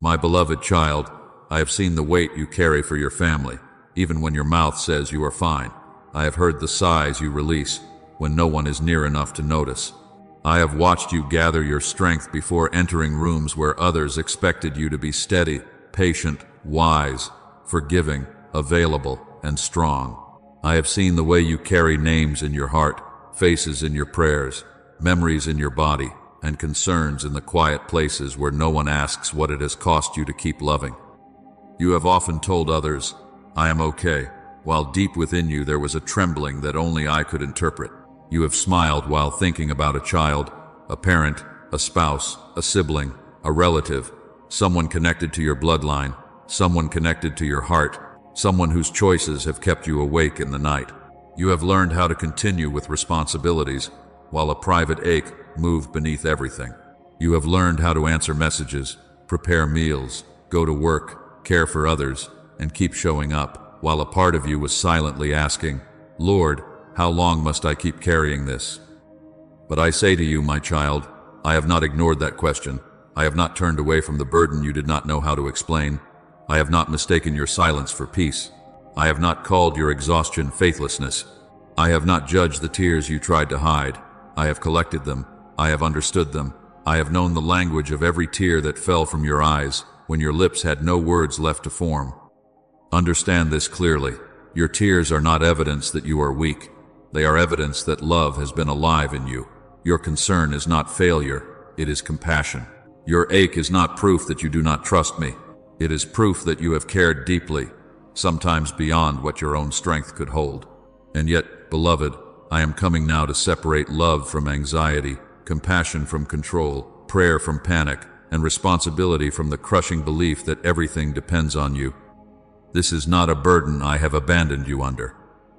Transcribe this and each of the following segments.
My beloved child, I have seen the weight you carry for your family, even when your mouth says you are fine. I have heard the sighs you release when no one is near enough to notice. I have watched you gather your strength before entering rooms where others expected you to be steady, patient, wise, forgiving, available, and strong. I have seen the way you carry names in your heart, faces in your prayers, memories in your body, and concerns in the quiet places where no one asks what it has cost you to keep loving. You have often told others, "I am okay," while deep within you there was a trembling that only I could interpret. You have smiled while thinking about a child, a parent, a spouse, a sibling, a relative, someone connected to your bloodline, someone connected to your heart, someone whose choices have kept you awake in the night. You have learned how to continue with responsibilities while a private ache moved beneath everything. You have learned how to answer messages, prepare meals, go to work, care for others, and keep showing up, while a part of you was silently asking, "Lord, how long must I keep carrying this?" But I say to you, my child, I have not ignored that question. I have not turned away from the burden you did not know how to explain. I have not mistaken your silence for peace. I have not called your exhaustion faithlessness. I have not judged the tears you tried to hide. I have collected them. I have understood them. I have known the language of every tear that fell from your eyes when your lips had no words left to form. Understand this clearly. Your tears are not evidence that you are weak. They are evidence that love has been alive in you. Your concern is not failure, it is compassion. Your ache is not proof that you do not trust me. It is proof that you have cared deeply, sometimes beyond what your own strength could hold. And yet, beloved, I am coming now to separate love from anxiety, compassion from control, prayer from panic, and responsibility from the crushing belief that everything depends on you. This is not a burden I have abandoned you under.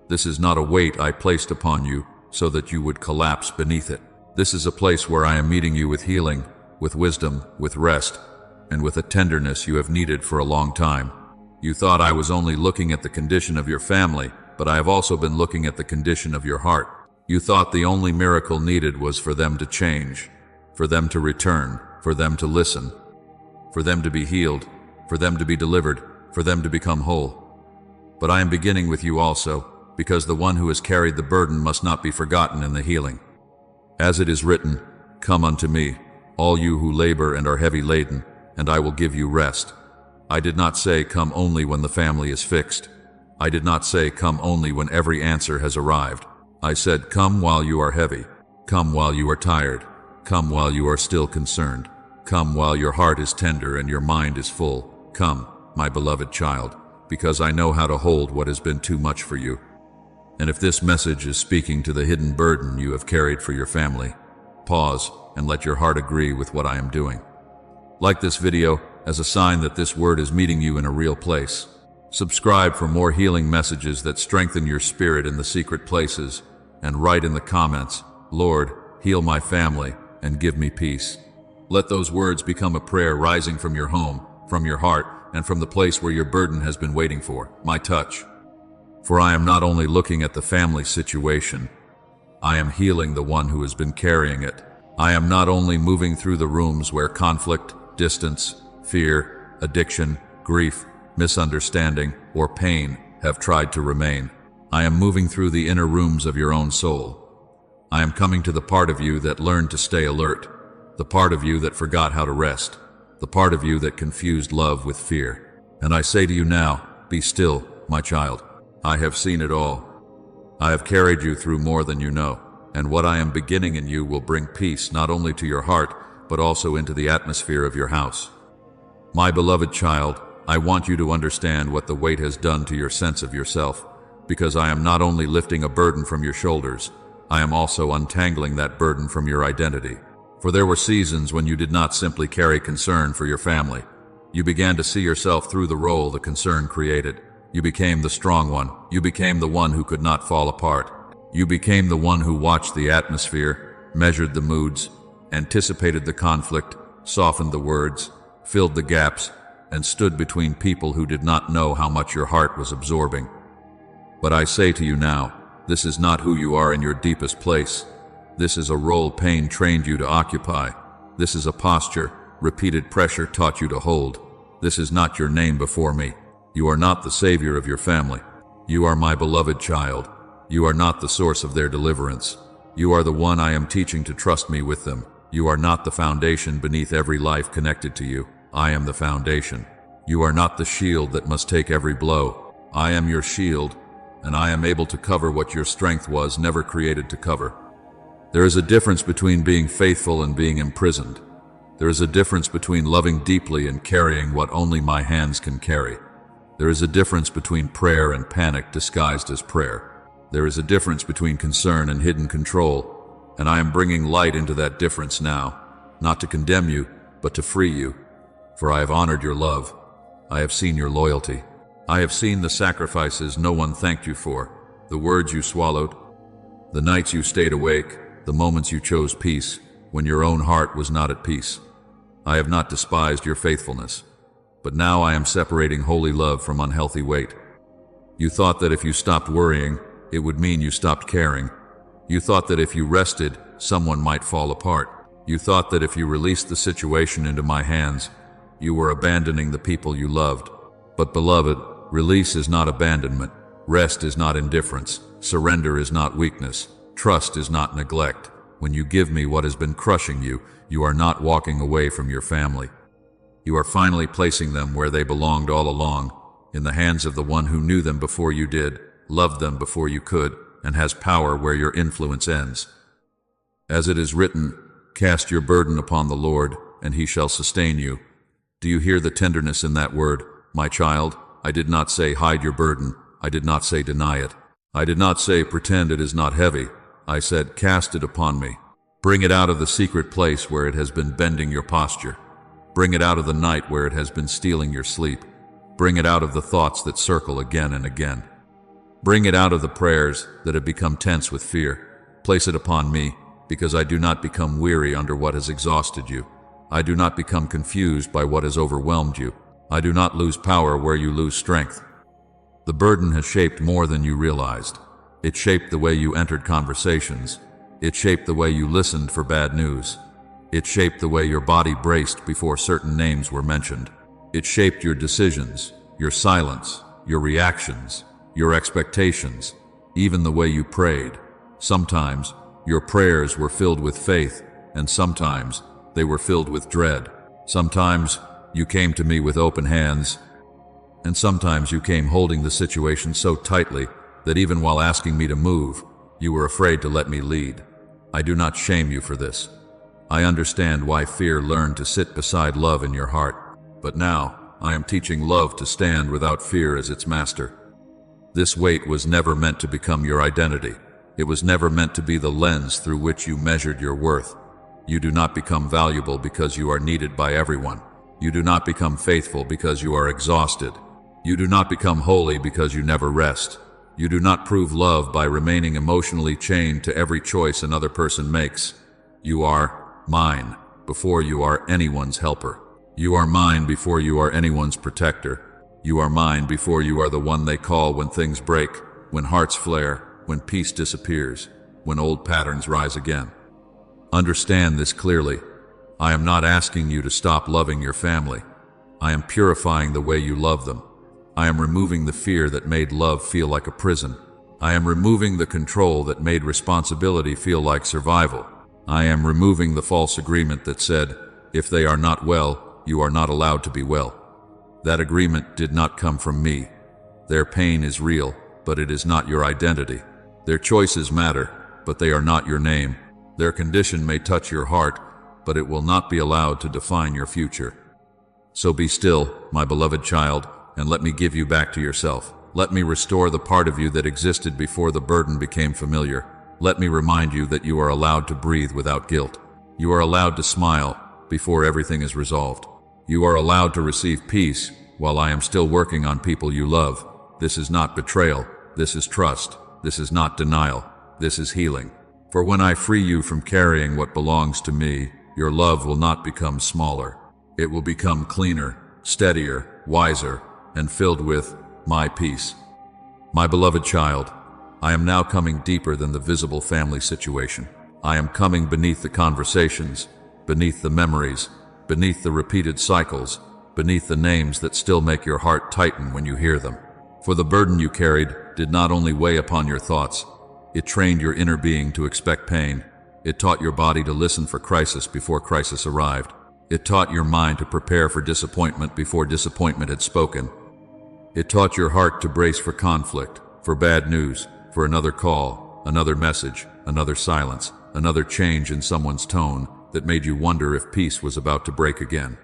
This is not a weight I placed upon you so that you would collapse beneath it. This is a place where I am meeting you with healing, with wisdom, with rest, and with a tenderness you have needed for a long time. You thought I was only looking at the condition of your family, but I have also been looking at the condition of your heart. You thought the only miracle needed was for them to change, for them to return, for them to listen, for them to be healed, for them to be delivered, for them to become whole. But I am beginning with you also, because the one who has carried the burden must not be forgotten in the healing. As it is written, "Come unto me, all you who labor and are heavy laden, and I will give you rest." I did not say come only when the family is fixed. I did not say come only when every answer has arrived. I said come while you are heavy. Come while you are tired. Come while you are still concerned. Come while your heart is tender and your mind is full. Come, my beloved child, because I know how to hold what has been too much for you. And if this message is speaking to the hidden burden you have carried for your family, pause and let your heart agree with what I am doing. Like this video as a sign that this word is meeting you in a real place. Subscribe for more healing messages that strengthen your spirit in the secret places, and write in the comments, "Lord, heal my family and give me peace." Let those words become a prayer rising from your home, from your heart, and from the place where your burden has been waiting for, my touch. For I am not only looking at the family situation, I am healing the one who has been carrying it. I am not only moving through the rooms where conflict, distance, fear, addiction, grief, misunderstanding, or pain have tried to remain. I am moving through the inner rooms of your own soul. I am coming to the part of you that learned to stay alert, the part of you that forgot how to rest, the part of you that confused love with fear. And I say to you now, be still, my child. I have seen it all. I have carried you through more than you know, and what I am beginning in you will bring peace not only to your heart, but also into the atmosphere of your house. My beloved child, I want you to understand what the weight has done to your sense of yourself, because I am not only lifting a burden from your shoulders, I am also untangling that burden from your identity. For there were seasons when you did not simply carry concern for your family. You began to see yourself through the role the concern created. You became the strong one. You became the one who could not fall apart. You became the one who watched the atmosphere, measured the moods, anticipated the conflict, softened the words, filled the gaps, and stood between people who did not know how much your heart was absorbing. But I say to you now, this is not who you are in your deepest place. This is a role pain trained you to occupy. This is a posture repeated pressure taught you to hold. This is not your name before me. You are not the savior of your family. You are my beloved child. You are not the source of their deliverance. You are the one I am teaching to trust me with them. You are not the foundation beneath every life connected to you. I am the foundation. You are not the shield that must take every blow. I am your shield, and I am able to cover what your strength was never created to cover. There is a difference between being faithful and being imprisoned. There is a difference between loving deeply and carrying what only my hands can carry. There is a difference between prayer and panic disguised as prayer. There is a difference between concern and hidden control, and I am bringing light into that difference now, not to condemn you, but to free you. For I have honored your love. I have seen your loyalty. I have seen the sacrifices no one thanked you for, the words you swallowed, the nights you stayed awake, the moments you chose peace when your own heart was not at peace. I have not despised your faithfulness, but now I am separating holy love from unhealthy weight. You thought that if you stopped worrying, it would mean you stopped caring. You thought that if you rested, someone might fall apart. You thought that if you released the situation into my hands, you were abandoning the people you loved. But beloved, release is not abandonment. Rest is not indifference. Surrender is not weakness. Trust is not neglect. When you give me what has been crushing you, you are not walking away from your family. You are finally placing them where they belonged all along, in the hands of the one who knew them before you did, loved them before you could, and has power where your influence ends. As it is written, cast your burden upon the Lord, and he shall sustain you. Do you hear the tenderness in that word, my child? I did not say hide your burden. I did not say deny it. I did not say pretend it is not heavy. I said cast it upon me. Bring it out of the secret place where it has been bending your posture. Bring it out of the night where it has been stealing your sleep. Bring it out of the thoughts that circle again and again. Bring it out of the prayers that have become tense with fear. Place it upon me, because I do not become weary under what has exhausted you. I do not become confused by what has overwhelmed you. I do not lose power where you lose strength. The burden has shaped more than you realized. It shaped the way you entered conversations. It shaped the way you listened for bad news. It shaped the way your body braced before certain names were mentioned. It shaped your decisions, your silence, your reactions, your expectations, even the way you prayed. Sometimes your prayers were filled with faith, and sometimes they were filled with dread. Sometimes you came to me with open hands, and sometimes you came holding the situation so tightly that even while asking me to move, you were afraid to let me lead. I do not shame you for this. I understand why fear learned to sit beside love in your heart, but now I am teaching love to stand without fear as its master. This weight was never meant to become your identity. It was never meant to be the lens through which you measured your worth. You do not become valuable because you are needed by everyone. You do not become faithful because you are exhausted. You do not become holy because you never rest. You do not prove love by remaining emotionally chained to every choice another person makes. You are mine before you are anyone's helper. You are mine before you are anyone's protector. You are mine before you are the one they call when things break, when hearts flare, when peace disappears, when old patterns rise again. Understand this clearly. I am not asking you to stop loving your family. I am purifying the way you love them. I am removing the fear that made love feel like a prison. I am removing the control that made responsibility feel like survival. I am removing the false agreement that said, if they are not well, you are not allowed to be well. That agreement did not come from me. Their pain is real, but it is not your identity. Their choices matter, but they are not your name. Their condition may touch your heart, but it will not be allowed to define your future. So be still, my beloved child, and let me give you back to yourself. Let me restore the part of you that existed before the burden became familiar. Let me remind you that you are allowed to breathe without guilt. You are allowed to smile before everything is resolved. You are allowed to receive peace while I am still working on people you love. This is not betrayal. This is trust. This is not denial. This is healing. For when I free you from carrying what belongs to me, your love will not become smaller. It will become cleaner, steadier, wiser, and filled with my peace. My beloved child, I am now coming deeper than the visible family situation. I am coming beneath the conversations, beneath the memories, beneath the repeated cycles, beneath the names that still make your heart tighten when you hear them. For the burden you carried did not only weigh upon your thoughts, it trained your inner being to expect pain. It taught your body to listen for crisis before crisis arrived. It taught your mind to prepare for disappointment before disappointment had spoken. It taught your heart to brace for conflict, for bad news, for another call, another message, another silence, another change in someone's tone that made you wonder if peace was about to break again.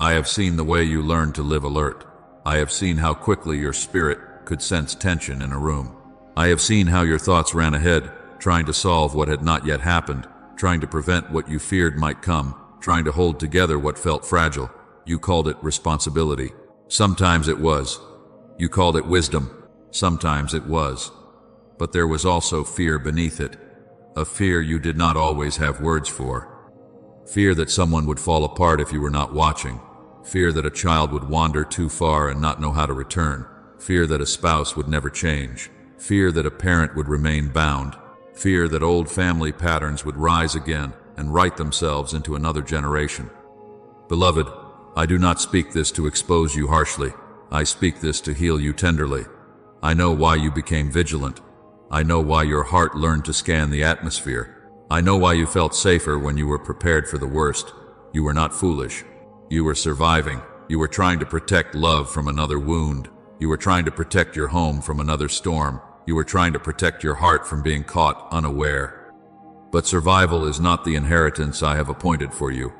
I have seen the way you learned to live alert. I have seen how quickly your spirit could sense tension in a room. I have seen how your thoughts ran ahead, trying to solve what had not yet happened, trying to prevent what you feared might come, trying to hold together what felt fragile. You called it responsibility. Sometimes it was. You called it wisdom. Sometimes it was. But there was also fear beneath it, a fear you did not always have words for. Fear that someone would fall apart if you were not watching. Fear that a child would wander too far and not know how to return. Fear that a spouse would never change. Fear that a parent would remain bound. Fear that old family patterns would rise again and write themselves into another generation. Beloved, I do not speak this to expose you harshly. I speak this to heal you tenderly. I know why you became vigilant. I know why your heart learned to scan the atmosphere. I know why you felt safer when you were prepared for the worst. You were not foolish. You were surviving. You were trying to protect love from another wound. You were trying to protect your home from another storm. You were trying to protect your heart from being caught unaware. But survival is not the inheritance I have appointed for you.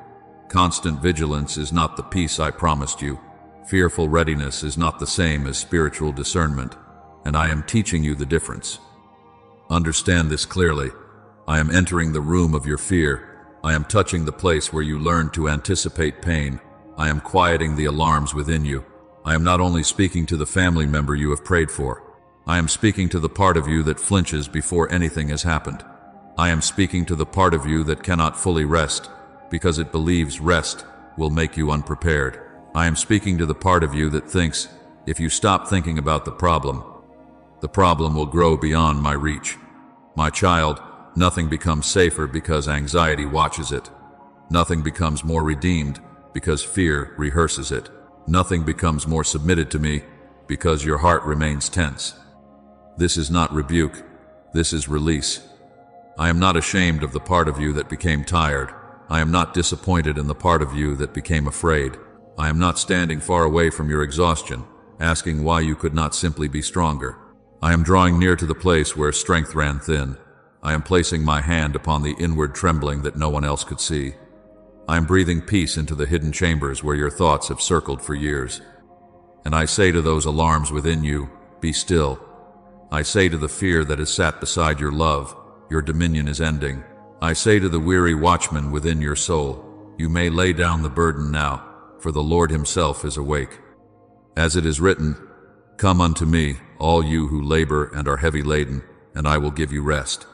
Constant vigilance is not the peace I promised you. Fearful readiness is not the same as spiritual discernment, and I am teaching you the difference. Understand this clearly. I am entering the room of your fear. I am touching the place where you learn to anticipate pain. I am quieting the alarms within you. I am not only speaking to the family member you have prayed for. I am speaking to the part of you that flinches before anything has happened. I am speaking to the part of you that cannot fully rest, because it believes rest will make you unprepared. I am speaking to the part of you that thinks, if you stop thinking about the problem will grow beyond my reach. My child, nothing becomes safer because anxiety watches it. Nothing becomes more redeemed because fear rehearses it. Nothing becomes more submitted to me because your heart remains tense. This is not rebuke. This is release. I am not ashamed of the part of you that became tired. I am not disappointed in the part of you that became afraid. I am not standing far away from your exhaustion, asking why you could not simply be stronger. I am drawing near to the place where strength ran thin. I am placing my hand upon the inward trembling that no one else could see. I am breathing peace into the hidden chambers where your thoughts have circled for years. And I say to those alarms within you, be still. I say to the fear that has sat beside your love, your dominion is ending. I say to the weary watchman within your soul, you may lay down the burden now, for the Lord himself is awake. As it is written, come unto me, all you who labor and are heavy laden, and I will give you rest.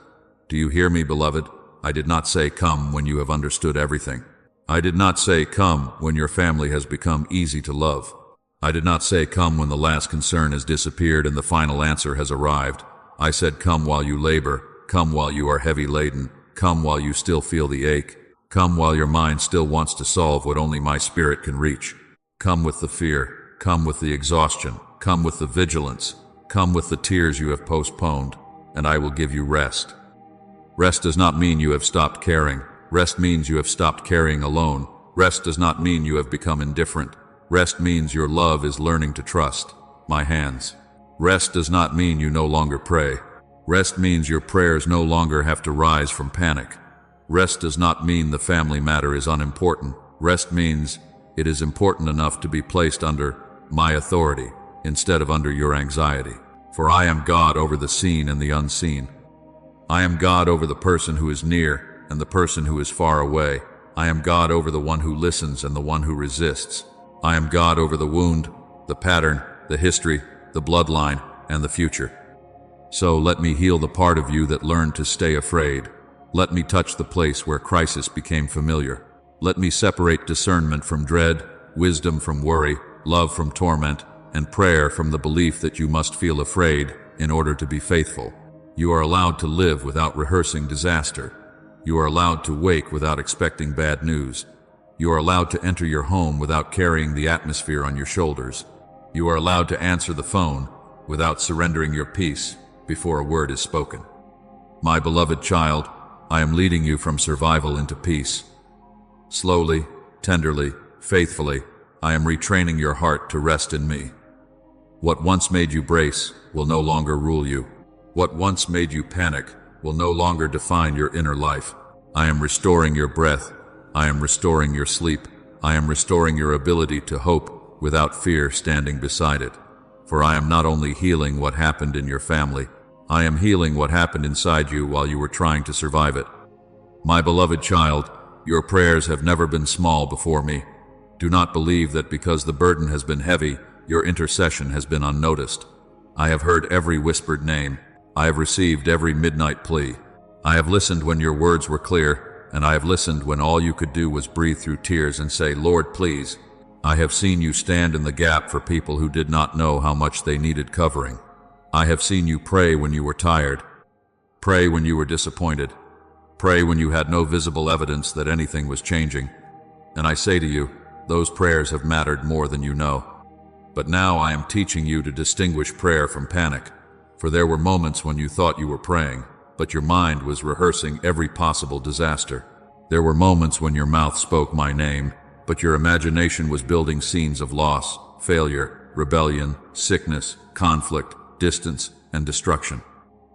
Do you hear me, beloved? I did not say come when you have understood everything. I did not say come when your family has become easy to love. I did not say come when the last concern has disappeared and the final answer has arrived. I said come while you labor, come while you are heavy laden, come while you still feel the ache, come while your mind still wants to solve what only my spirit can reach. Come with the fear, come with the exhaustion, come with the vigilance, come with the tears you have postponed, and I will give you rest. Rest does not mean you have stopped caring. Rest means you have stopped carrying alone. Rest does not mean you have become indifferent. Rest means your love is learning to trust my hands. Rest does not mean you no longer pray. Rest means your prayers no longer have to rise from panic. Rest does not mean the family matter is unimportant. Rest means it is important enough to be placed under my authority instead of under your anxiety. For I am God over the seen and the unseen. I am God over the person who is near and the person who is far away. I am God over the one who listens and the one who resists. I am God over the wound, the pattern, the history, the bloodline, and the future. So let me heal the part of you that learned to stay afraid. Let me touch the place where crisis became familiar. Let me separate discernment from dread, wisdom from worry, love from torment, and prayer from the belief that you must feel afraid in order to be faithful. You are allowed to live without rehearsing disaster. You are allowed to wake without expecting bad news. You are allowed to enter your home without carrying the atmosphere on your shoulders. You are allowed to answer the phone without surrendering your peace before a word is spoken. My beloved child, I am leading you from survival into peace. Slowly, tenderly, faithfully, I am retraining your heart to rest in me. What once made you brace will no longer rule you. What once made you panic will no longer define your inner life. I am restoring your breath. I am restoring your sleep. I am restoring your ability to hope without fear standing beside it. For I am not only healing what happened in your family, I am healing what happened inside you while you were trying to survive it. My beloved child, your prayers have never been small before me. Do not believe that because the burden has been heavy, your intercession has been unnoticed. I have heard every whispered name. I have received every midnight plea. I have listened when your words were clear, and I have listened when all you could do was breathe through tears and say, Lord, please. I have seen you stand in the gap for people who did not know how much they needed covering. I have seen you pray when you were tired, pray when you were disappointed, pray when you had no visible evidence that anything was changing. And I say to you, those prayers have mattered more than you know. But now I am teaching you to distinguish prayer from panic, for there were moments when you thought you were praying, but your mind was rehearsing every possible disaster. There were moments when your mouth spoke my name, but your imagination was building scenes of loss, failure, rebellion, sickness, conflict, distance, and destruction.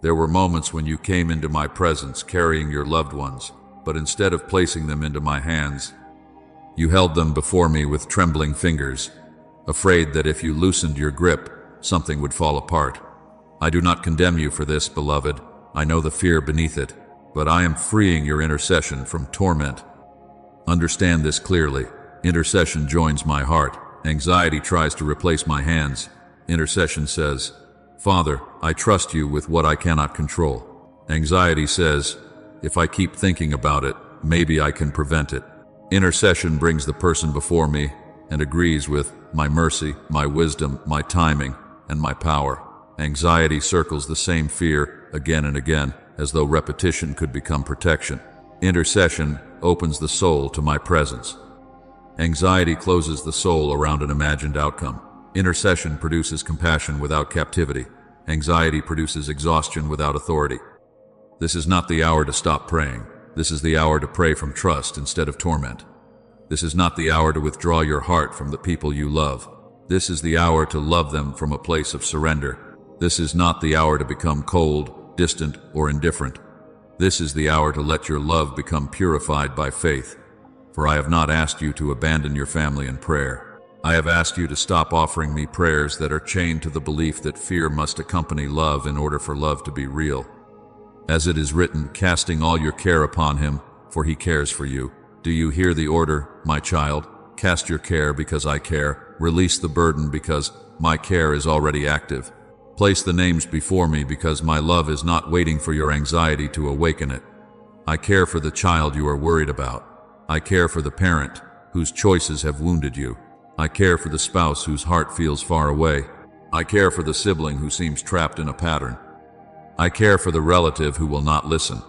There were moments when you came into my presence carrying your loved ones, but instead of placing them into my hands, you held them before me with trembling fingers, afraid that if you loosened your grip, something would fall apart. I do not condemn you for this, beloved. I know the fear beneath it, but I am freeing your intercession from torment. Understand this clearly. Intercession joins my heart. Anxiety tries to replace my hands. Intercession says, Father, I trust you with what I cannot control. Anxiety says, if I keep thinking about it, maybe I can prevent it. Intercession brings the person before me and agrees with my mercy, my wisdom, my timing, and my power. Anxiety circles the same fear again and again, as though repetition could become protection. Intercession opens the soul to my presence. Anxiety closes the soul around an imagined outcome. Intercession produces compassion without captivity. Anxiety produces exhaustion without authority. This is not the hour to stop praying. This is the hour to pray from trust instead of torment. This is not the hour to withdraw your heart from the people you love. This is the hour to love them from a place of surrender. This is not the hour to become cold, distant, or indifferent. This is the hour to let your love become purified by faith. For I have not asked you to abandon your family in prayer. I have asked you to stop offering me prayers that are chained to the belief that fear must accompany love in order for love to be real. As it is written, casting all your care upon him, for he cares for you. Do you hear the order, my child? Cast your care because I care. Release the burden because my care is already active. Place the names before me because my love is not waiting for your anxiety to awaken it. I care for the child you are worried about. I care for the parent whose choices have wounded you. I care for the spouse whose heart feels far away. I care for the sibling who seems trapped in a pattern. I care for the relative who will not listen.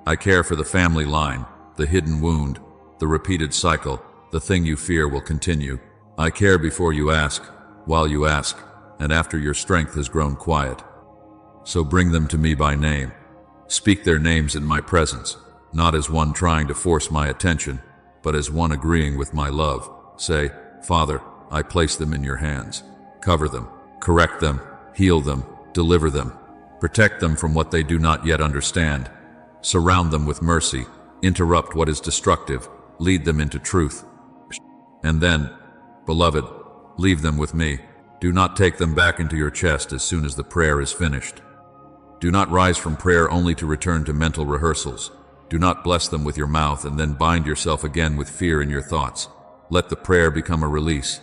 I care for the family line, the hidden wound, the repeated cycle, the thing you fear will continue. I care before you ask, while you ask, and after your strength has grown quiet. So bring them to me by name. Speak their names in my presence, not as one trying to force my attention, but as one agreeing with my love. Say, Father, I place them in your hands. Cover them, correct them, heal them, deliver them. Protect them from what they do not yet understand. Surround them with mercy. Interrupt what is destructive. Lead them into truth. And then, beloved, leave them with me. Do not take them back into your chest as soon as the prayer is finished. Do not rise from prayer only to return to mental rehearsals. Do not bless them with your mouth and then bind yourself again with fear in your thoughts. Let the prayer become a release.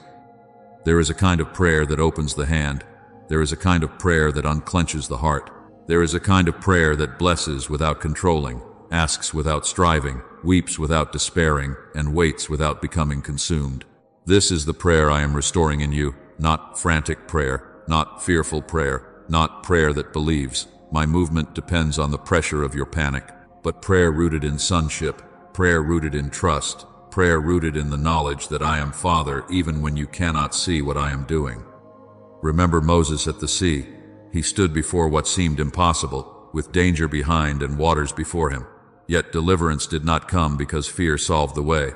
There is a kind of prayer that opens the hand. There is a kind of prayer that unclenches the heart. There is a kind of prayer that blesses without controlling, asks without striving, weeps without despairing, and waits without becoming consumed. This is the prayer I am restoring in you, not frantic prayer, not fearful prayer, not prayer that believes. My movement depends on the pressure of your panic, but prayer rooted in sonship, prayer rooted in trust, prayer rooted in the knowledge that I am Father even when you cannot see what I am doing. Remember Moses at the sea. He stood before what seemed impossible, with danger behind and waters before him. Yet deliverance did not come because fear solved the way.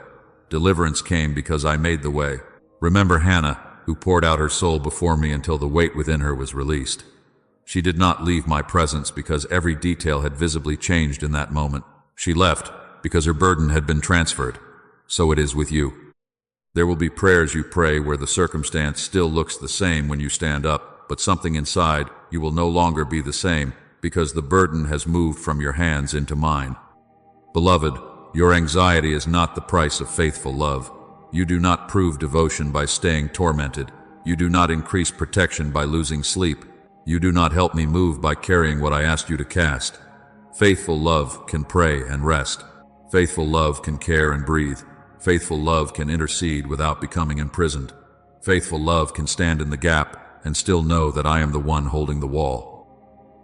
Deliverance came because I made the way. Remember Hannah, who poured out her soul before me until the weight within her was released. She did not leave my presence because every detail had visibly changed in that moment. She left because her burden had been transferred. So it is with you. There will be prayers you pray where the circumstance still looks the same when you stand up, but something inside you will no longer be the same because the burden has moved from your hands into mine. Beloved, your anxiety is not the price of faithful love. You do not prove devotion by staying tormented. You do not increase protection by losing sleep. You do not help me move by carrying what I asked you to cast. Faithful love can pray and rest. Faithful love can care and breathe. Faithful love can intercede without becoming imprisoned. Faithful love can stand in the gap and still know that I am the one holding the wall.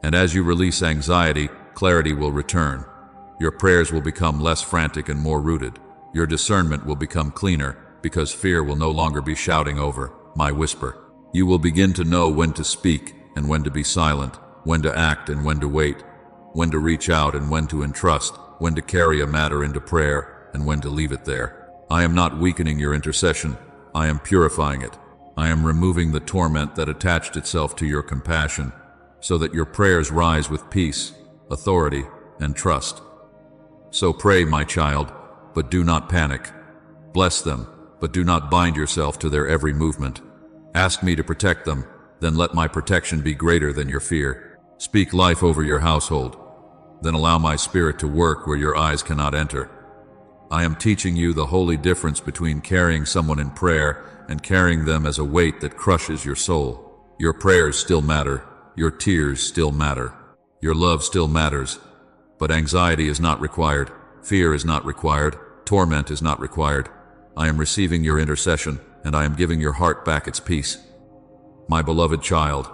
And as you release anxiety, clarity will return. Your prayers will become less frantic and more rooted. Your discernment will become cleaner because fear will no longer be shouting over my whisper. You will begin to know when to speak and when to be silent, when to act and when to wait, when to reach out and when to entrust, when to carry a matter into prayer and when to leave it there. I am not weakening your intercession. I am purifying it. I am removing the torment that attached itself to your compassion so that your prayers rise with peace, authority, and trust. So pray, my child, but do not panic. Bless them, but do not bind yourself to their every movement. Ask me to protect them, then let my protection be greater than your fear. Speak life over your household, then allow my spirit to work where your eyes cannot enter. I am teaching you the holy difference between carrying someone in prayer and carrying them as a weight that crushes your soul. Your prayers still matter, your tears still matter, your love still matters, but anxiety is not required. Fear is not required. Torment is not required. I am receiving your intercession, and I am giving your heart back its peace. My beloved child,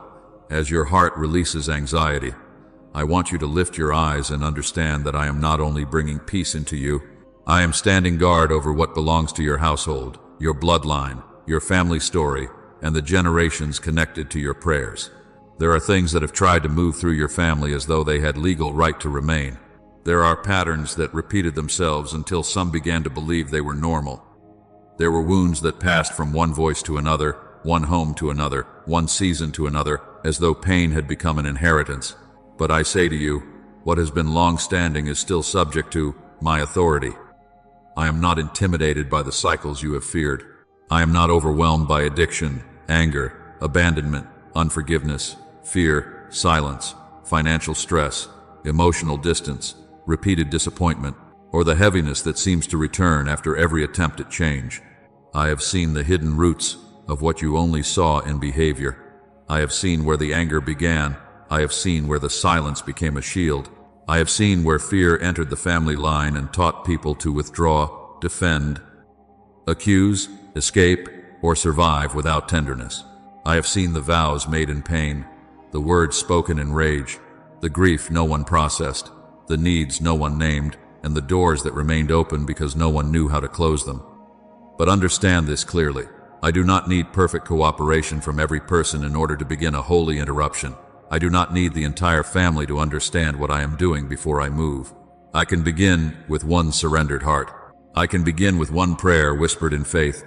as your heart releases anxiety, I want you to lift your eyes and understand that I am not only bringing peace into you, I am standing guard over what belongs to your household, your bloodline, your family story, and the generations connected to your prayers. There are things that have tried to move through your family as though they had legal right to remain. There are patterns that repeated themselves until some began to believe they were normal. There were wounds that passed from one voice to another, one home to another, one season to another, as though pain had become an inheritance. But I say to you, what has been long-standing is still subject to my authority. I am not intimidated by the cycles you have feared. I am not overwhelmed by addiction, anger, abandonment, unforgiveness, fear, silence, financial stress, emotional distance, repeated disappointment, or the heaviness that seems to return after every attempt at change. I have seen the hidden roots of what you only saw in behavior. I have seen where the anger began. I have seen where the silence became a shield. I have seen where fear entered the family line and taught people to withdraw, defend, accuse, escape, or survive without tenderness. I have seen the vows made in pain, the words spoken in rage, the grief no one processed, the needs no one named, and the doors that remained open because no one knew how to close them. But understand this clearly. I do not need perfect cooperation from every person in order to begin a holy interruption. I do not need the entire family to understand what I am doing before I move. I can begin with one surrendered heart. I can begin with one prayer whispered in faith.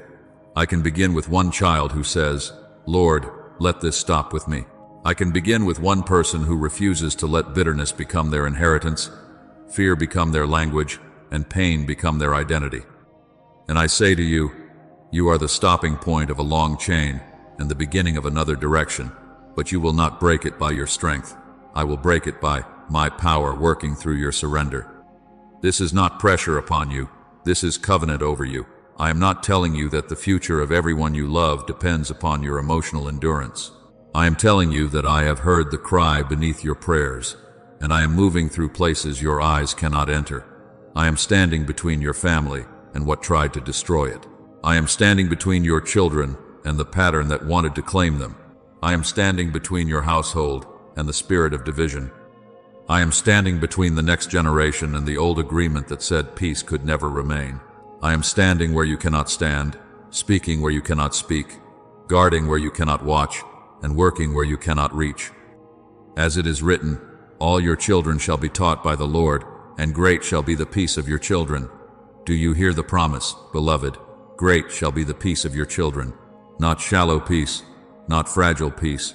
I can begin with one child who says, Lord, let this stop with me. I can begin with one person who refuses to let bitterness become their inheritance, fear become their language, and pain become their identity. And I say to you, you are the stopping point of a long chain and the beginning of another direction, but you will not break it by your strength. I will break it by my power working through your surrender. This is not pressure upon you. This is covenant over you. I am not telling you that the future of everyone you love depends upon your emotional endurance. I am telling you that I have heard the cry beneath your prayers, and I am moving through places your eyes cannot enter. I am standing between your family and what tried to destroy it. I am standing between your children and the pattern that wanted to claim them. I am standing between your household and the spirit of division. I am standing between the next generation and the old agreement that said peace could never remain. I am standing where you cannot stand, speaking where you cannot speak, guarding where you cannot watch, and working where you cannot reach. As it is written, all your children shall be taught by the Lord, and great shall be the peace of your children. Do you hear the promise, beloved? Great shall be the peace of your children. Not shallow peace, not fragile peace,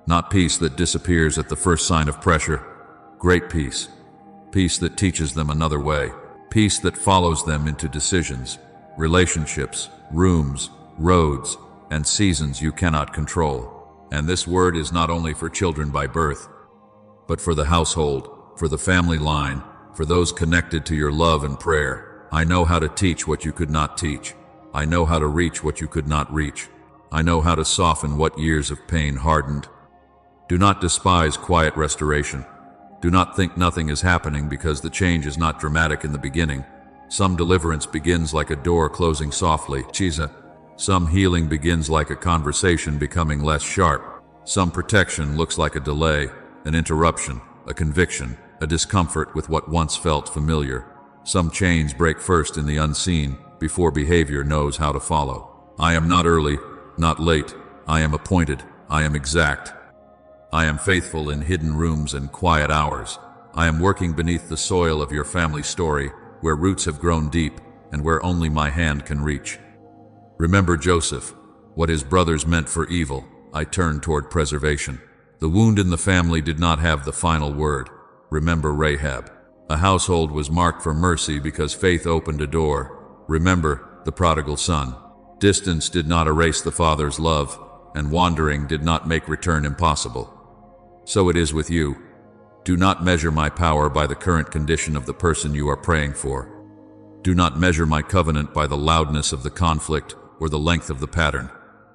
not peace that disappears at the first sign of pressure. Great peace. Peace that teaches them another way. Peace that follows them into decisions, relationships, rooms, roads, and seasons you cannot control. And this word is not only for children by birth, but for the household, for the family line, for those connected to your love and prayer. I know how to teach what you could not teach. I know how to reach what you could not reach. I know how to soften what years of pain hardened. Do not despise quiet restoration. Do not think nothing is happening because the change is not dramatic in the beginning. Some deliverance begins like a door closing softly. Some healing begins like a conversation becoming less sharp. Some protection looks like a delay, an interruption, a conviction, a discomfort with what once felt familiar. Some chains break first in the unseen, before behavior knows how to follow. I am not early, not late. I am appointed. I am exact. I am faithful in hidden rooms and quiet hours. I am working beneath the soil of your family story, where roots have grown deep and where only my hand can reach. Remember Joseph. What his brothers meant for evil, I turned toward preservation. The wound in the family did not have the final word. Remember Rahab. A household was marked for mercy because faith opened a door. Remember the prodigal son. Distance did not erase the father's love, and wandering did not make return impossible. So it is with you. Do not measure my power by the current condition of the person you are praying for. Do not measure my covenant by the loudness of the conflict or the length of the pattern.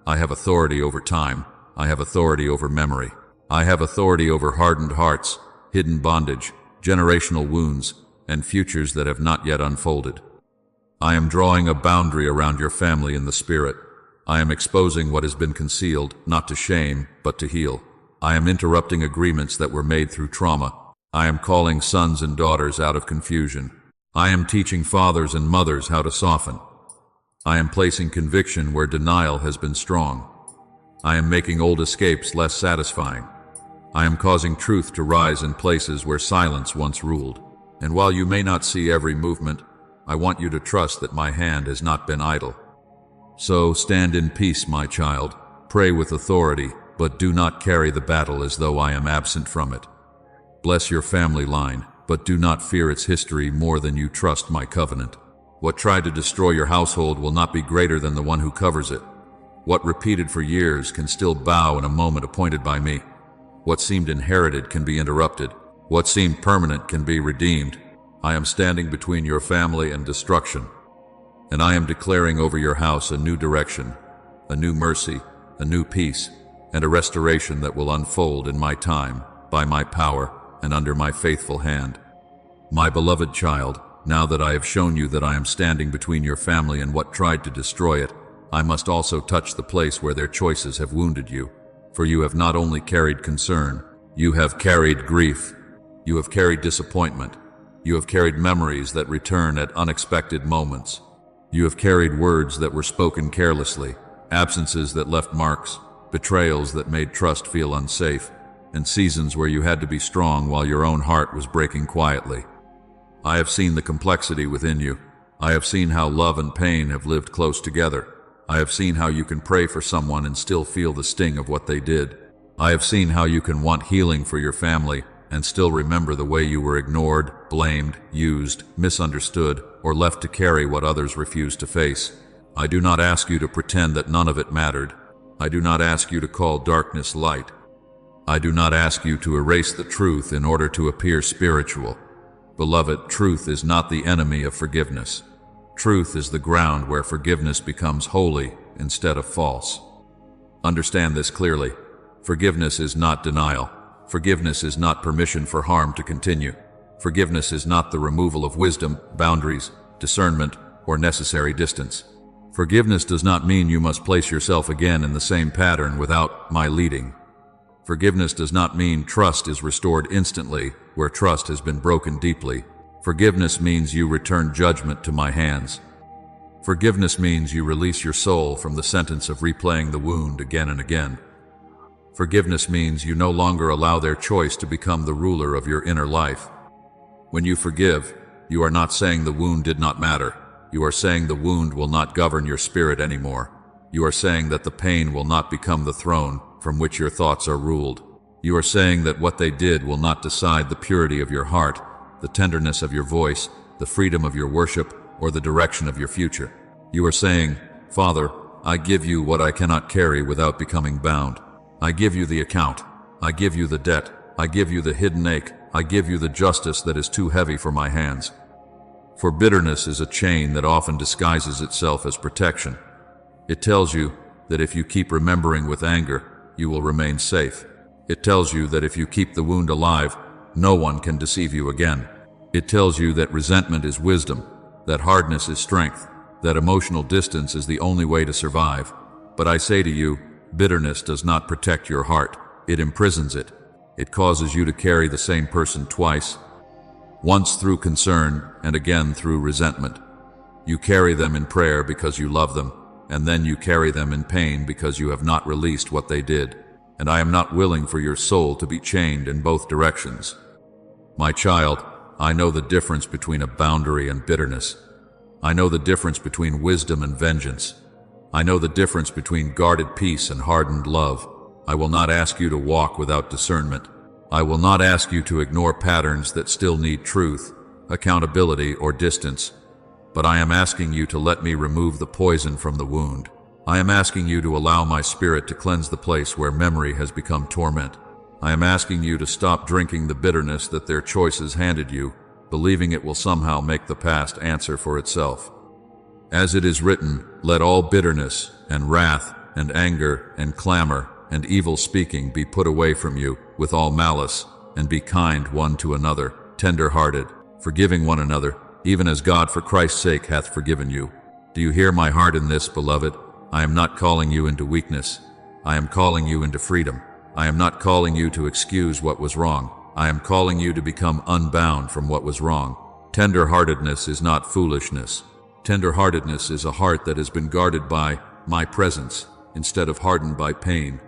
I have authority over time. I have authority over memory. I have authority over hardened hearts, hidden bondage, generational wounds, and futures that have not yet unfolded. I am drawing a boundary around your family in the spirit. I am exposing what has been concealed, not to shame, but to heal. I am interrupting agreements that were made through trauma. I am calling sons and daughters out of confusion. I am teaching fathers and mothers how to soften. I am placing conviction where denial has been strong. I am making old escapes less satisfying. I am causing truth to rise in places where silence once ruled. And while you may not see every movement, I want you to trust that my hand has not been idle. So stand in peace, my child. Pray with authority, but do not carry the battle as though I am absent from it. Bless your family line, but do not fear its history more than you trust my covenant. What tried to destroy your household will not be greater than the one who covers it. What repeated for years can still bow in a moment appointed by me. What seemed inherited can be interrupted. What seemed permanent can be redeemed. I am standing between your family and destruction, and I am declaring over your house a new direction, a new mercy, a new peace, and a restoration that will unfold in my time, by my power, and under my faithful hand. My beloved child, now that I have shown you that I am standing between your family and what tried to destroy it, I must also touch the place where their choices have wounded you. For you have not only carried concern, you have carried grief. You have carried disappointment. You have carried memories that return at unexpected moments. You have carried words that were spoken carelessly, absences that left marks, betrayals that made trust feel unsafe, and seasons where you had to be strong while your own heart was breaking quietly. I have seen the complexity within you. I have seen how love and pain have lived close together. I have seen how you can pray for someone and still feel the sting of what they did. I have seen how you can want healing for your family and still remember the way you were ignored, blamed, used, misunderstood, or left to carry what others refused to face. I do not ask you to pretend that none of it mattered. I do not ask you to call darkness light. I do not ask you to erase the truth in order to appear spiritual. Beloved, truth is not the enemy of forgiveness. Truth is the ground where forgiveness becomes holy instead of false. Understand this clearly. Forgiveness is not denial. Forgiveness is not permission for harm to continue. Forgiveness is not the removal of wisdom, boundaries, discernment, or necessary distance. Forgiveness does not mean you must place yourself again in the same pattern without my leading. Forgiveness does not mean trust is restored instantly where trust has been broken deeply. Forgiveness means you return judgment to my hands. Forgiveness means you release your soul from the sentence of replaying the wound again and again. Forgiveness means you no longer allow their choice to become the ruler of your inner life. When you forgive, you are not saying the wound did not matter. You are saying the wound will not govern your spirit anymore. You are saying that the pain will not become the throne from which your thoughts are ruled. You are saying that what they did will not decide the purity of your heart, the tenderness of your voice, the freedom of your worship, or the direction of your future. You are saying, Father, I give you what I cannot carry without becoming bound. I give you the account. I give you the debt. I give you the hidden ache. I give you the justice that is too heavy for my hands. For bitterness is a chain that often disguises itself as protection. It tells you that if you keep remembering with anger, you will remain safe. It tells you that if you keep the wound alive, no one can deceive you again. It tells you that resentment is wisdom, that hardness is strength, that emotional distance is the only way to survive. But I say to you, bitterness does not protect your heart. It imprisons it. It causes you to carry the same person twice, once through concern and again through resentment. You carry them in prayer because you love them, and then you carry them in pain because you have not released what they did. And I am not willing for your soul to be chained in both directions. My child, I know the difference between a boundary and bitterness. I know the difference between wisdom and vengeance. I know the difference between guarded peace and hardened love. I will not ask you to walk without discernment. I will not ask you to ignore patterns that still need truth, accountability, or distance. But I am asking you to let me remove the poison from the wound. I am asking you to allow my spirit to cleanse the place where memory has become torment. I am asking you to stop drinking the bitterness that their choices handed you, believing it will somehow make the past answer for itself. As it is written, let all bitterness and wrath and anger and clamor and evil speaking be put away from you with all malice, and be kind one to another, tender-hearted, forgiving one another, even as God for Christ's sake hath forgiven you. Do you hear my heart in this, beloved? I am not calling you into weakness. I am calling you into freedom. I am not calling you to excuse what was wrong. I am calling you to become unbound from what was wrong. Tender-heartedness is not foolishness. Tender-heartedness is a heart that has been guarded by my presence instead of hardened by pain.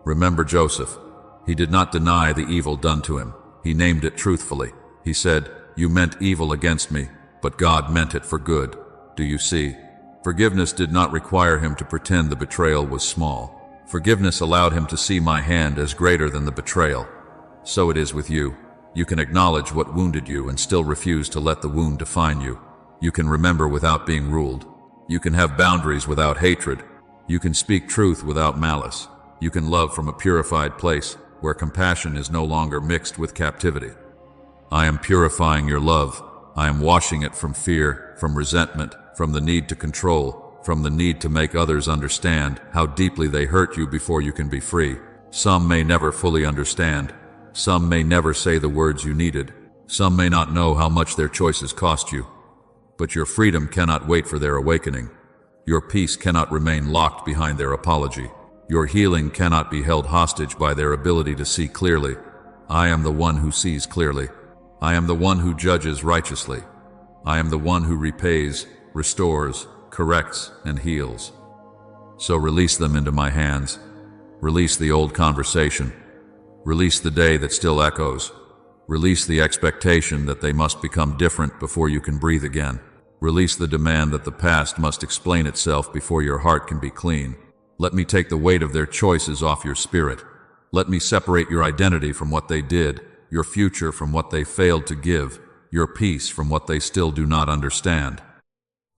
Remember Joseph. He did not deny the evil done to him. He named it truthfully. He said, "You meant evil against me, but God meant it for good." Do you see? Forgiveness did not require him to pretend the betrayal was small. Forgiveness allowed him to see my hand as greater than the betrayal. So it is with you. You can acknowledge what wounded you and still refuse to let the wound define you. You can remember without being ruled. You can have boundaries without hatred. You can speak truth without malice. You can love from a purified place where compassion is no longer mixed with captivity. I am purifying your love. I am washing it from fear, from resentment, from the need to control, from the need to make others understand how deeply they hurt you before you can be free. Some may never fully understand. Some may never say the words you needed. Some may not know how much their choices cost you. But your freedom cannot wait for their awakening. Your peace cannot remain locked behind their apology. Your healing cannot be held hostage by their ability to see clearly. I am the one who sees clearly. I am the one who judges righteously. I am the one who repays, restores, corrects, and heals. So release them into my hands. Release the old conversation. Release the day that still echoes. Release the expectation that they must become different before you can breathe again. Release the demand that the past must explain itself before your heart can be clean. Let me take the weight of their choices off your spirit. Let me separate your identity from what they did, your future from what they failed to give, your peace from what they still do not understand.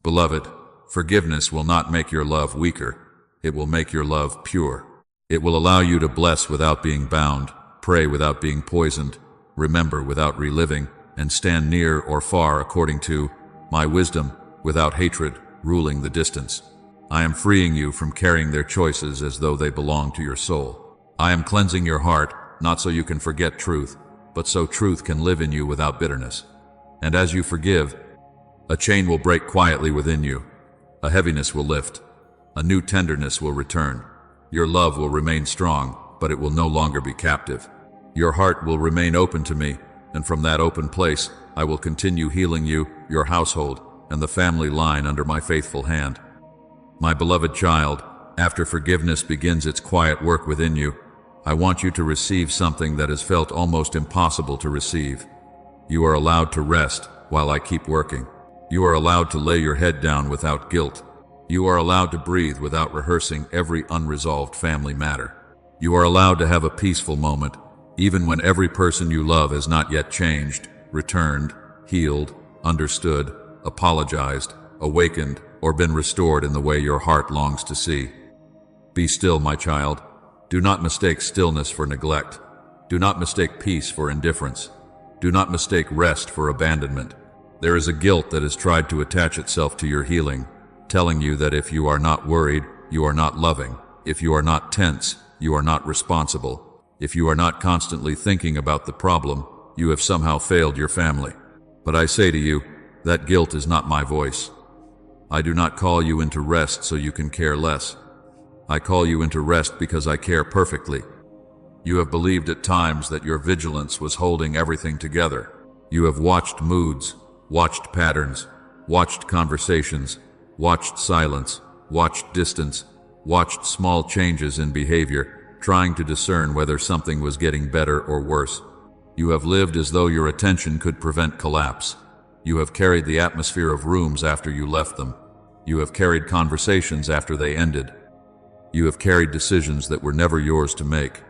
Beloved, forgiveness will not make your love weaker. It will make your love pure. It will allow you to bless without being bound, pray without being poisoned, remember without reliving, and stand near or far according to my wisdom, without hatred ruling the distance. I am freeing you from carrying their choices as though they belong to your soul. I am cleansing your heart, not so you can forget truth, but so truth can live in you without bitterness. And as you forgive, a chain will break quietly within you. A heaviness will lift. A new tenderness will return. Your love will remain strong, but it will no longer be captive. Your heart will remain open to me, and from that open place, I will continue healing you, your household, and the family line under my faithful hand. My beloved child, after forgiveness begins its quiet work within you, I want you to receive something that has felt almost impossible to receive. You are allowed to rest while I keep working. You are allowed to lay your head down without guilt. You are allowed to breathe without rehearsing every unresolved family matter. You are allowed to have a peaceful moment, even when every person you love has not yet changed, returned, healed, understood, apologized, awakened, or been restored in the way your heart longs to see. Be still, my child. Do not mistake stillness for neglect. Do not mistake peace for indifference. Do not mistake rest for abandonment. There is a guilt that has tried to attach itself to your healing, telling you that if you are not worried, you are not loving. If you are not tense, you are not responsible. If you are not constantly thinking about the problem, you have somehow failed your family. But I say to you, that guilt is not my voice. I do not call you into rest so you can care less. I call you into rest because I care perfectly. You have believed at times that your vigilance was holding everything together. You have watched moods, watched patterns, watched conversations, watched silence, watched distance, watched small changes in behavior, trying to discern whether something was getting better or worse. You have lived as though your attention could prevent collapse. You have carried the atmosphere of rooms after you left them. You have carried conversations after they ended. You have carried decisions that were never yours to make.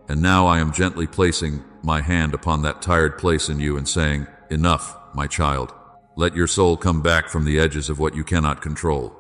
And now I am gently placing my hand upon that tired place in you and saying, enough, my child. Let your soul come back from the edges of what you cannot control.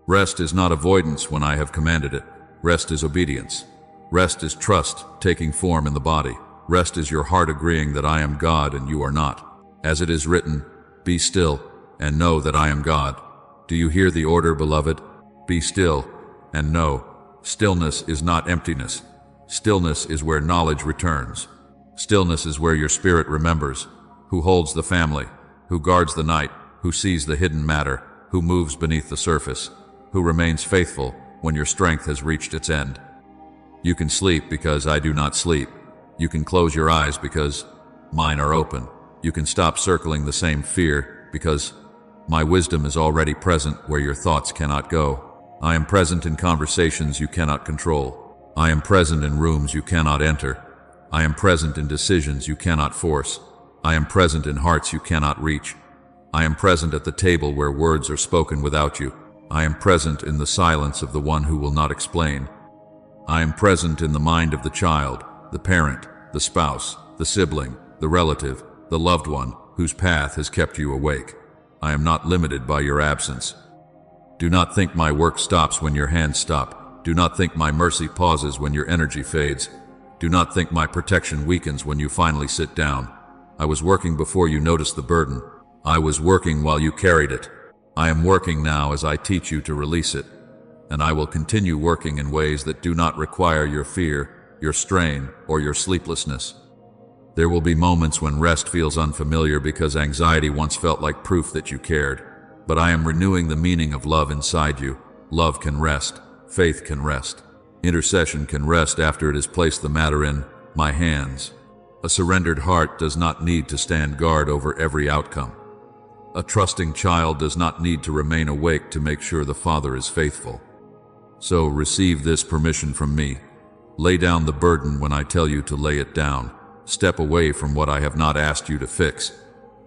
Rest is not avoidance when I have commanded it. Rest is obedience. Rest is trust taking form in the body. Rest is your heart agreeing that I am God and you are not. As it is written, be still and know that I am God. Do you hear the order, beloved? Be still and know. Stillness is not emptiness. Stillness is where knowledge returns. Stillness is where your spirit remembers, who holds the family, who guards the night, who sees the hidden matter, who moves beneath the surface, who remains faithful when your strength has reached its end. You can sleep because I do not sleep. You can close your eyes because mine are open. You can stop circling the same fear because my wisdom is already present where your thoughts cannot go. I am present in conversations you cannot control. I am present in rooms you cannot enter. I am present in decisions you cannot force. I am present in hearts you cannot reach. I am present at the table where words are spoken without you. I am present in the silence of the one who will not explain. I am present in the mind of the child, the parent, the spouse, the sibling, the relative, the loved one whose path has kept you awake. I am not limited by your absence. Do not think my work stops when your hands stop. Do not think my mercy pauses when your energy fades. Do not think my protection weakens when you finally sit down. I was working before you noticed the burden. I was working while you carried it. I am working now as I teach you to release it. And I will continue working in ways that do not require your fear, your strain, or your sleeplessness. There will be moments when rest feels unfamiliar because anxiety once felt like proof that you cared. But I am renewing the meaning of love inside you. Love can rest. Faith can rest. Intercession can rest after it has placed the matter in my hands. A surrendered heart does not need to stand guard over every outcome. A trusting child does not need to remain awake to make sure the Father is faithful. So receive this permission from me. Lay down the burden when I tell you to lay it down. Step away from what I have not asked you to fix.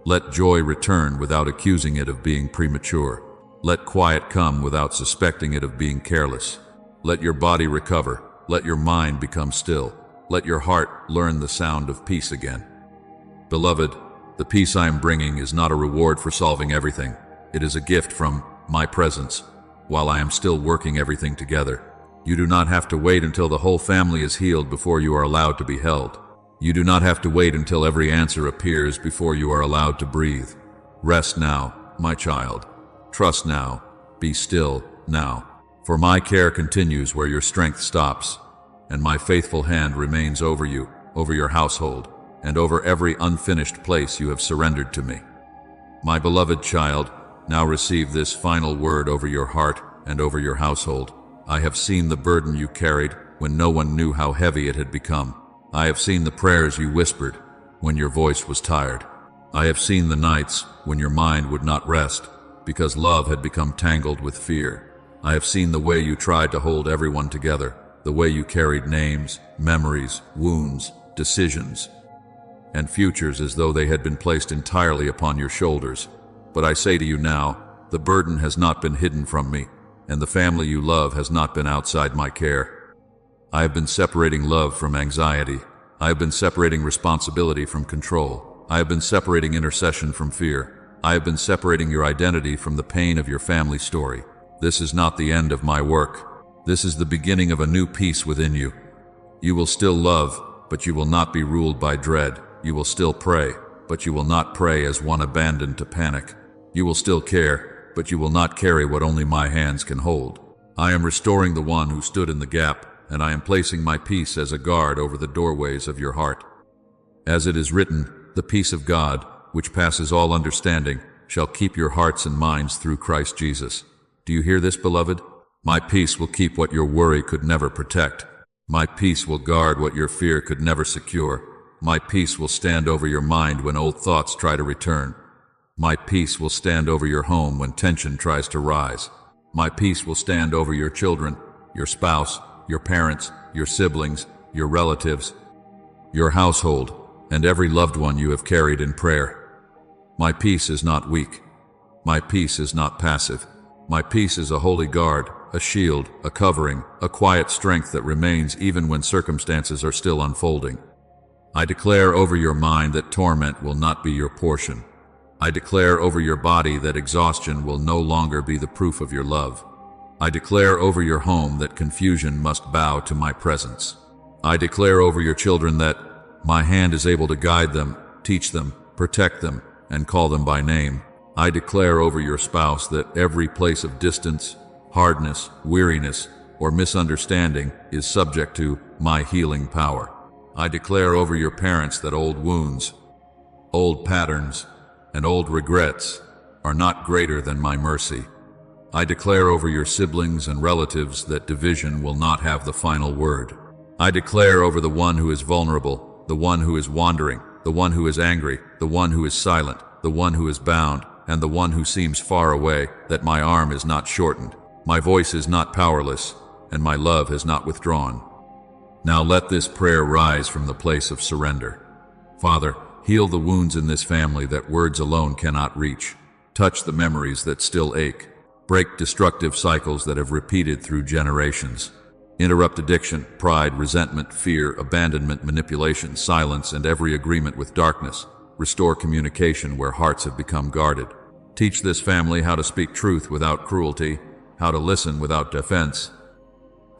Let joy return without accusing it of being premature. Let quiet come without suspecting it of being careless. Let your body recover. Let your mind become still. Let your heart learn the sound of peace again. Beloved, the peace I am bringing is not a reward for solving everything. It is a gift from my presence, while I am still working everything together. You do not have to wait until the whole family is healed before you are allowed to be held. You do not have to wait until every answer appears before you are allowed to breathe. Rest now, my child. Trust now. Be still now. For my care continues where your strength stops, and my faithful hand remains over you, over your household, and over every unfinished place you have surrendered to me. My beloved child, now receive this final word over your heart and over your household. I have seen the burden you carried when no one knew how heavy it had become. I have seen the prayers you whispered when your voice was tired. I have seen the nights when your mind would not rest. because love had become tangled with fear. I have seen the way you tried to hold everyone together, the way you carried names, memories, wounds, decisions, and futures as though they had been placed entirely upon your shoulders. But I say to you now, the burden has not been hidden from me, and the family you love has not been outside my care. I have been separating love from anxiety. I have been separating responsibility from control. I have been separating intercession from fear. I have been separating your identity from the pain of your family story. This is not the end of my work. This is the beginning of a new peace within you. You will still love, but you will not be ruled by dread. You will still pray, but you will not pray as one abandoned to panic. You will still care, but you will not carry what only my hands can hold. I am restoring the one who stood in the gap, and I am placing my peace as a guard over the doorways of your heart. As it is written, the peace of God, which passes all understanding, shall keep your hearts and minds through Christ Jesus. Do you hear this, beloved? My peace will keep what your worry could never protect. My peace will guard what your fear could never secure. My peace will stand over your mind when old thoughts try to return. My peace will stand over your home when tension tries to rise. My peace will stand over your children, your spouse, your parents, your siblings, your relatives, your household, and every loved one you have carried in prayer. My peace is not weak. My peace is not passive. My peace is a holy guard, a shield, a covering, a quiet strength that remains even when circumstances are still unfolding. I declare over your mind that torment will not be your portion. I declare over your body that exhaustion will no longer be the proof of your love. I declare over your home that confusion must bow to my presence. I declare over your children that my hand is able to guide them, teach them, protect them, and call them by name. I declare over your spouse that every place of distance, hardness, weariness, or misunderstanding is subject to my healing power. I declare over your parents that old wounds, old patterns, and old regrets are not greater than my mercy. I declare over your siblings and relatives that division will not have the final word. I declare over the one who is vulnerable, the one who is wandering, the one who is angry, the one who is silent, the one who is bound, and the one who seems far away, that my arm is not shortened, my voice is not powerless, and my love has not withdrawn. Now let this prayer rise from the place of surrender. Father, heal the wounds in this family that words alone cannot reach. Touch the memories that still ache. Break destructive cycles that have repeated through generations. Interrupt addiction, pride, resentment, fear, abandonment, manipulation, silence, and every agreement with darkness. Restore communication where hearts have become guarded. Teach this family how to speak truth without cruelty, how to listen without defense,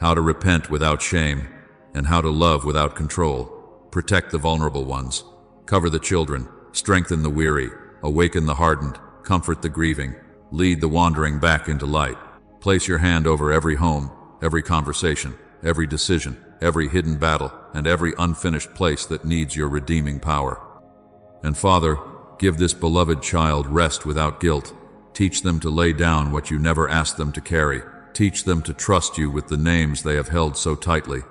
how to repent without shame, and how to love without control. Protect the vulnerable ones. Cover the children. Strengthen the weary. Awaken the hardened. Comfort the grieving. Lead the wandering back into light. Place your hand over every home, every conversation, every decision, every hidden battle, and every unfinished place that needs your redeeming power. And Father, give this beloved child rest without guilt. Teach them to lay down what you never asked them to carry. Teach them to trust you with the names they have held so tightly.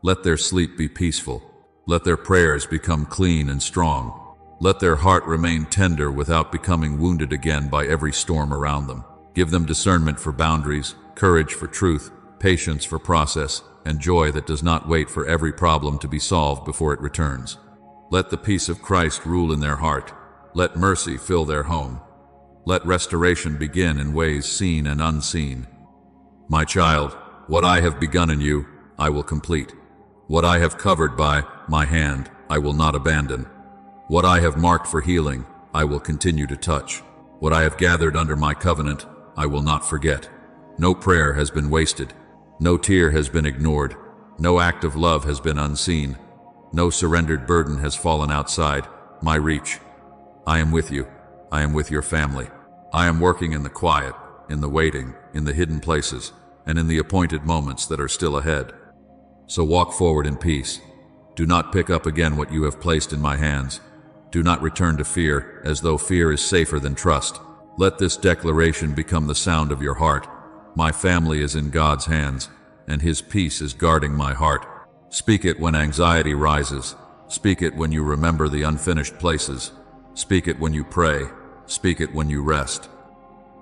Let their sleep be peaceful. Let their prayers become clean and strong. Let their heart remain tender without becoming wounded again by every storm around them. Give them discernment for boundaries, courage for truth, patience for process, and joy that does not wait for every problem to be solved before it returns. Let the peace of Christ rule in their heart. Let mercy fill their home. Let restoration begin in ways seen and unseen. My child, what I have begun in you, I will complete. What I have covered by my hand, I will not abandon. What I have marked for healing, I will continue to touch. What I have gathered under my covenant, I will not forget. No prayer has been wasted. No tear has been ignored. No act of love has been unseen. No surrendered burden has fallen outside my reach. I am with you. I am with your family. I am working in the quiet, in the waiting, in the hidden places, and in the appointed moments that are still ahead. So walk forward in peace. Do not pick up again what you have placed in my hands. Do not return to fear, as though fear is safer than trust. Let this declaration become the sound of your heart. My family is in God's hands, and His peace is guarding my heart. Speak it when anxiety rises. Speak it when you remember the unfinished places. Speak it when you pray. Speak it when you rest.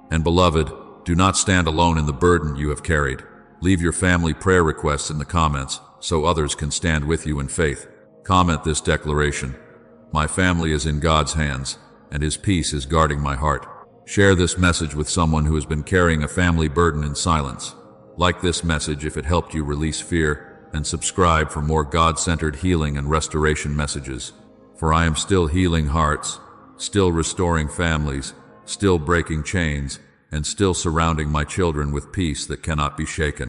And beloved, do not stand alone in the burden you have carried. Leave your family prayer requests in the comments so others can stand with you in faith. Comment this declaration: my family is in God's hands, and His peace is guarding my heart. Share this message with someone who has been carrying a family burden in silence. Like this message if it helped you release fear, and subscribe for more God-centered healing and restoration messages. For I am still healing hearts, still restoring families, still breaking chains, and still surrounding my children with peace that cannot be shaken.